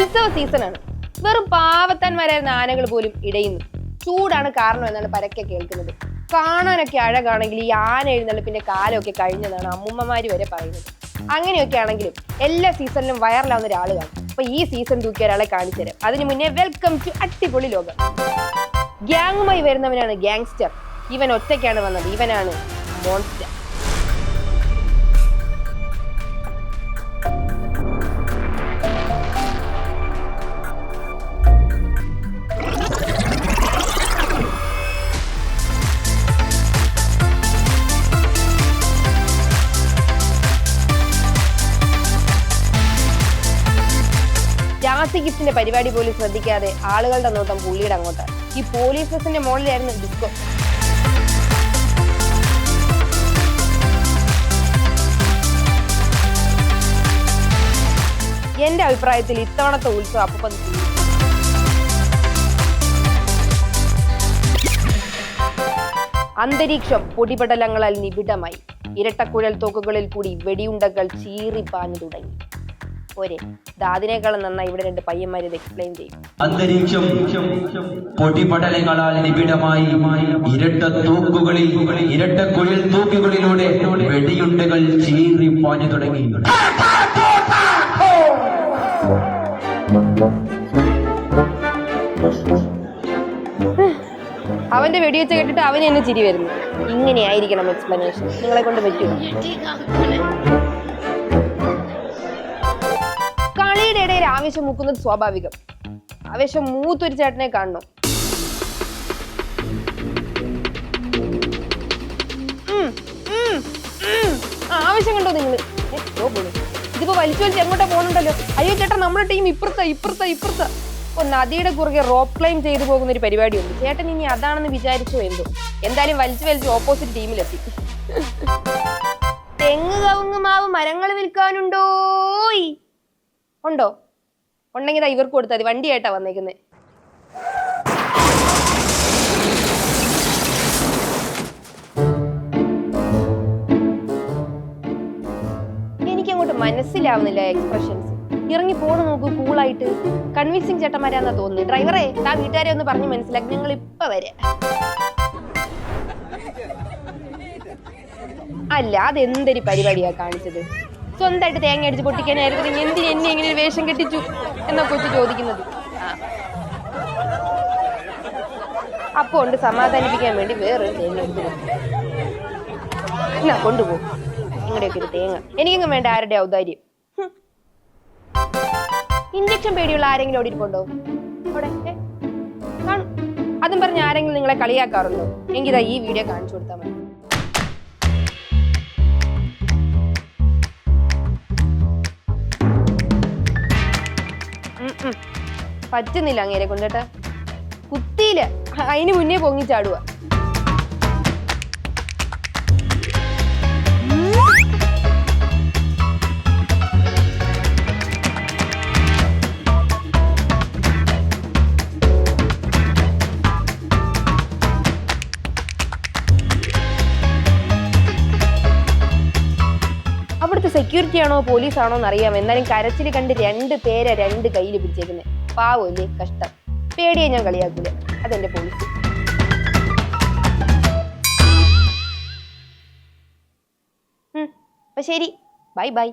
ഉത്സവ സീസണാണ്. വെറും പാവത്താന്മാരായിരുന്ന ആനകൾ പോലും ഇടയുന്നു. ചൂടാണ് കാരണം എന്നാണ് പരക്കെ കേൾക്കുന്നത്. കാണാനൊക്കെ അഴകാണെങ്കിൽ ഈ ആന എഴുന്നള്ളിപ്പിന്റെ കാലമൊക്കെ കഴിഞ്ഞതാണ് അമ്മൂമ്മമാര് വരെ പറയുന്നത്. അങ്ങനെയൊക്കെ ആണെങ്കിലും എല്ലാ സീസണിലും വൈറലാവുന്ന ഒരാൾ കാണും. അപ്പൊ ഈ സീസൺ തൂക്കിയ ഒരാളെ കാണിച്ചു തരാം. അതിനു മുന്നേ വെൽക്കം ടു അടിപൊളി ലോകം. ഗ്യാങ്ങുമായി വരുന്നവനാണ് ഗ്യാങ്സ്റ്റർ. ഇവൻ ഒറ്റയ്ക്കാണ് വന്നത്. ഇവനാണ് മോൺസ്റ്റർ. ജാസി ഗിഫ്റ്റിന്റെ പരിപാടി പോലും ശ്രദ്ധിക്കാതെ ആളുകളുടെ നോട്ടം പുള്ളിയുടെ അങ്ങോട്ടാണ്. ഈ പോലീസ് ബസിന്റെ മോളിലായിരുന്നു ഡിസ്കോ. എന്റെ അഭിപ്രായത്തിൽ ഇത്തവണത്തെ ഉത്സവം അപ്പം അന്തരീക്ഷം പൊടിപടലങ്ങളാൽ നിബിഡമായി. ഇരട്ടക്കുഴൽ തോക്കുകളിൽ കൂടി വെടിയുണ്ടകൾ ചീറിപ്പാഞ്ഞു തുടങ്ങി. പോരെ, അതിനേക്കാളും നന്നായി ഇവിടെ രണ്ട് പയ്യന്മാര് ഇത് എക്സ്പ്ലെയിൻ ചെയ്യും. അന്തരീക്ഷം പൊടിപടലങ്ങളാൽ നിബിഡമായി. ഇരട്ടക്കുഴൽ തൂക്കുകളിലൂടെ വെടിയുണ്ടകൾ ചീറിപ്പാഞ്ഞു തുടങ്ങി. അവന്റെ വെടിവെച്ച് കേട്ടിട്ട് അവന് തന്നെ ചിരി വരുന്നു. ഇങ്ങനെയായിരിക്കണം എക്സ്പ്ലനേഷൻ. നിങ്ങളെ കൊണ്ട് പറ്റുമോ? കളിയുടെ ഇടയിൽ ആവേശം മൂക്കുന്നത് സ്വാഭാവികം. ആവേശം മൂത്തൊരു ചേട്ടനെ കാണണം. ആവേശം കണ്ടോ നിങ്ങള്? ഇതിപ്പോ വലിച്ചു വലിച്ച് എങ്ങോട്ടാ പോകണുണ്ടല്ലോ. അയ്യോ ചേട്ടാ, നമ്മുടെ ടീം ഇപ്പുറത്താ. നദിയുടെ കുറുകെ റോപ്പ് ക്ലൈം ചെയ്തു പോകുന്ന ഒരു പരിപാടിയുണ്ട്. ചേട്ടൻ ഇനി അതാണെന്ന് വിചാരിച്ചോ എന്തോ. എന്തായാലും വലിച്ചു ഓപ്പോസിറ്റ് ടീമിലെത്തി. തെങ്ങ് കവുങ്ങ് മാവ് മരങ്ങൾ വിൽക്കാനുണ്ടോ? ഉണ്ടോ? ഉണ്ടെങ്കിൽ ഇവർക്ക് കൊടുത്താൽ മതി. വണ്ടിയായിട്ടാ വന്നേക്കുന്നത്. എനിക്കങ്ങോട്ട് മനസ്സിലാവുന്നില്ല എക്സ്പ്രഷൻസ്. ഇറങ്ങി പോണ നോക്കൂ, കൂളായിട്ട്. കൺവിൻസിങ് ചേട്ടന്മാരാന്നാ തോന്നുന്നു. ഡ്രൈവറെ, ആ വീട്ടുകാരെ ഒന്ന് പറഞ്ഞ് മനസ്സിലാക്കി. ഞങ്ങൾ ഇപ്പൊ വരെ. അല്ല, അതെന്തൊരു പരിപാടിയാ കാണിച്ചത്. സ്വന്തമായിട്ട് തേങ്ങ അടിച്ച് പൊട്ടിക്കാനായിരുന്നു എന്തിന് എന്നെ ഇങ്ങനെ ഒരു വേഷം കെട്ടിച്ചു എന്നൊക്കെ വെച്ച് ചോദിക്കുന്നത്. അപ്പൊ ഉണ്ട് സമാധാനിപ്പിക്കാൻ വേണ്ടി വേറൊരു തേങ്ങ എടുത്ത് എന്നാ കൊണ്ടുപോകും. നിങ്ങളുടെയൊക്കെ ഒരു തേങ്ങ എനിക്കെങ്കിലും വേണ്ട ആരുടെ ഔദാര്യം. ഇഞ്ചക്ഷൻ പേടിയുള്ള ആരെങ്കിലും ഓടിയിട്ടുണ്ടോ അവിടെ? കാണും. അതും പറഞ്ഞ് ആരെങ്കിലും നിങ്ങളെ കളിയാക്കാറുണ്ടോ? എങ്കിതാ ഈ വീഡിയോ കാണിച്ചു കൊടുത്താൽ മതി. പറ്റുന്നില്ല അങ്ങേരെ കൊണ്ടിട്ട്. കുത്തിയില്ല, അതിന് മുന്നേ പൊങ്ങിച്ചാടുക. അവിടുത്തെ സെക്യൂരിറ്റി ആണോ പോലീസാണോ എന്നറിയാം. എന്നാലും കരച്ചിൽ കണ്ട് രണ്ട് പേരെ രണ്ട് കയ്യിൽ പിടിച്ചേക്കുന്നത്. പാവല്ലേ, കഷ്ടം. പേടിയെ ഞാൻ കളിയാക്കൂല. അതെന്റെ പോളിസി. അപ്പൊ ശരി, ബൈ.